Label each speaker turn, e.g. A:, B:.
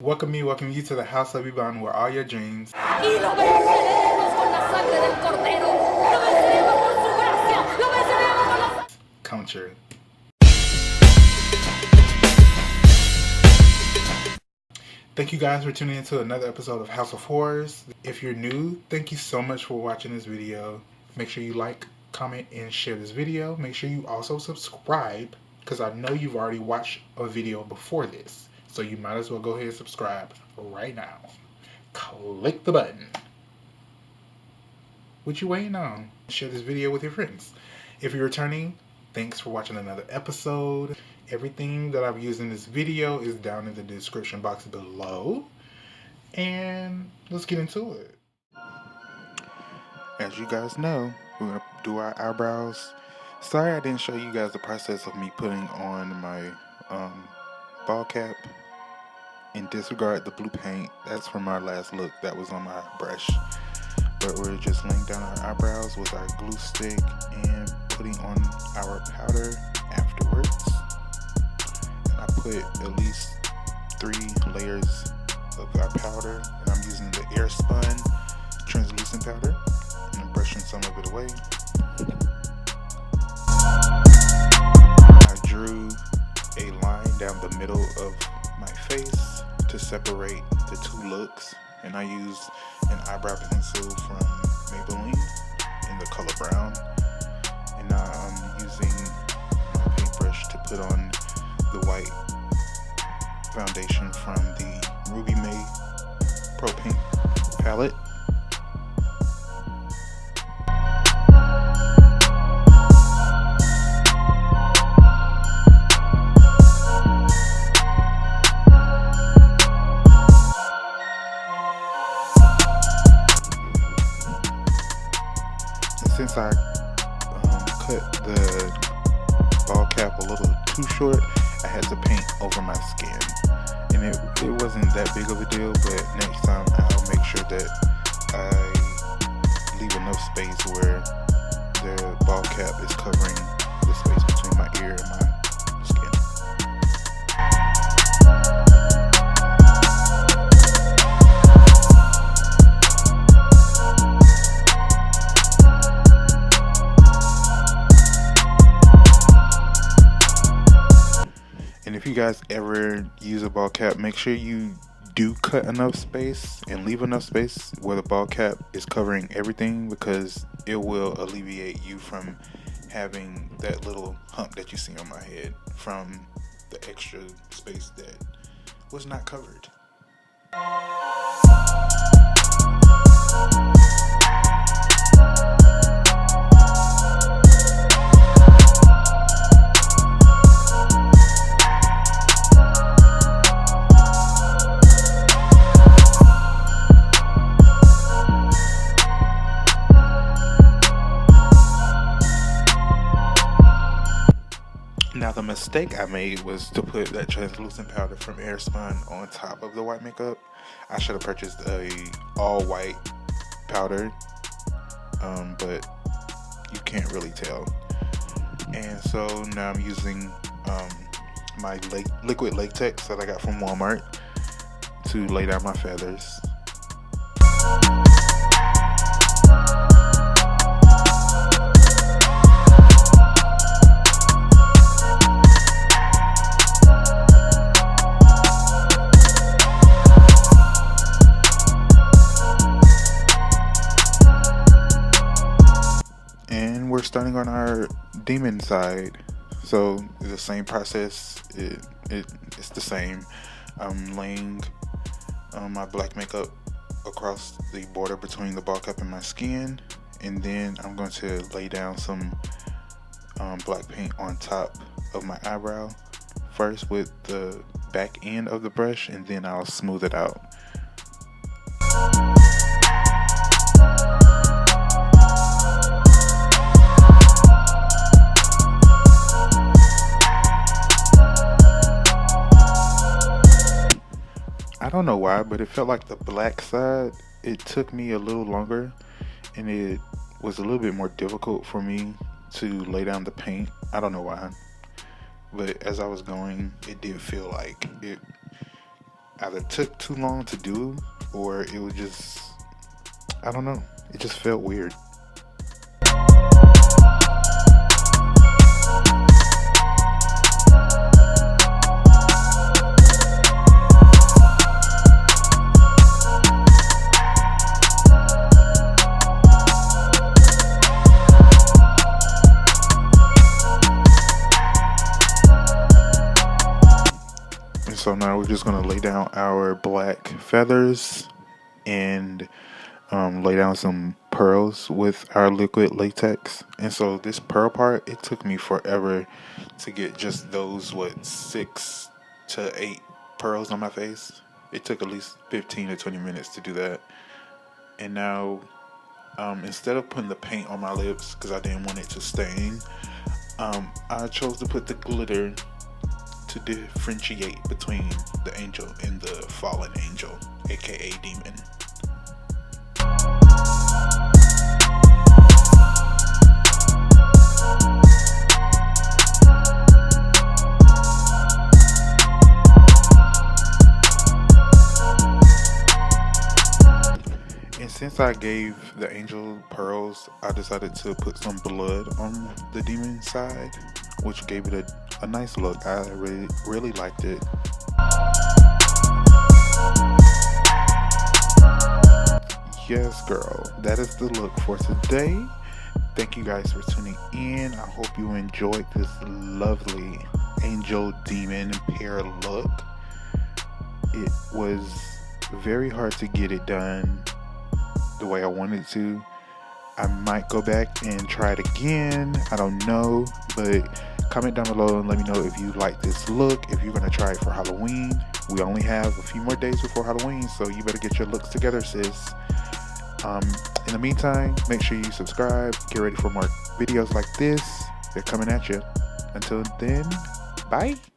A: welcome you to the House of Iban, where all your dreams
B: Y lo venceremos con la sangre del cordero. Lo venceremos por su gracia. Lo venceremos con la
A: come true. Thank you guys for tuning into another episode of House of Horrors. If you're new, thank you so much for watching this video. Make sure you like, comment, and share this video. Make sure you also subscribe, because I know you've already watched a video before this. So you might as well go ahead and subscribe right now. Click the button. What you waiting on? Share this video with your friends. If you're returning, thanks for watching another episode. Everything that I've used in this video is down in the description box below. And let's get into it. As you guys know, we're going to do our eyebrows. Sorry I didn't show you guys the process of me putting on my ball cap. And disregard the blue paint. That's from our last look. That was on my brush. But we're just laying down our eyebrows with our glue stick and putting on our powder afterwards. And I put at least 3 layers of our powder, and I'm using the air spun translucent powder, and I'm brushing some of it away. I drew a line down the middle of my face to separate the 2 looks, and I used an eyebrow pencil from Maybelline in the color brown, and now I'm using my paintbrush to put on the white foundation from the Ruby May Pro Paint palette. Since I cut the ball cap a little too short, I had to paint over my skin, and it wasn't that big of a deal, but next time I'll make sure that I leave enough space where the ball cap is covering the space between my ear and my skin. And if you guys ever use a ball cap, make sure you do cut enough space and leave enough space where the ball cap is covering everything, because it will alleviate you from having that little hump that you see on my head from the extra space that was not covered. Now the mistake I made was to put that translucent powder from Airspun on top of the white makeup. I should have purchased a all white powder, but you can't really tell. And so now I'm using my liquid latex that I got from Walmart to lay down my feathers. We're starting on our demon side, so the same process. It's the same. I'm laying my black makeup across the border between the ball cap and my skin, and then I'm going to lay down some black paint on top of my eyebrow first with the back end of the brush, and then I'll smooth it out. I don't know why, but it felt like the black side, it took me a little longer, and it was a little bit more difficult for me to lay down the paint. I don't know why, but as I was going, it did feel like it either took too long to do, or it was just, I don't know, it just felt weird. And so now we're just going to lay down our black feathers and lay down some pearls with our liquid latex. And so this pearl part, it took me forever to get just those 6 to 8 pearls on my face. It took at least 15 to 20 minutes to do that. And now instead of putting the paint on my lips because I didn't want it to stain, I chose to put the glitter to differentiate between the angel and the fallen angel, aka demon. And since I gave the angel pearls, I decided to put some blood on the demon side, which gave it a nice look. I really liked it. Yes, girl, that is the look for today. Thank you guys for tuning in. I hope you enjoyed this lovely angel demon pair look. It was very hard to get it done the way I wanted to. I might go back and try it again. I don't know, but comment down below and let me know if you like this look, if you're gonna try it for Halloween. We only have a few more days before Halloween, so you better get your looks together, sis. In the meantime, make sure you subscribe, get ready for more videos like this. They're coming at you. Until then, bye.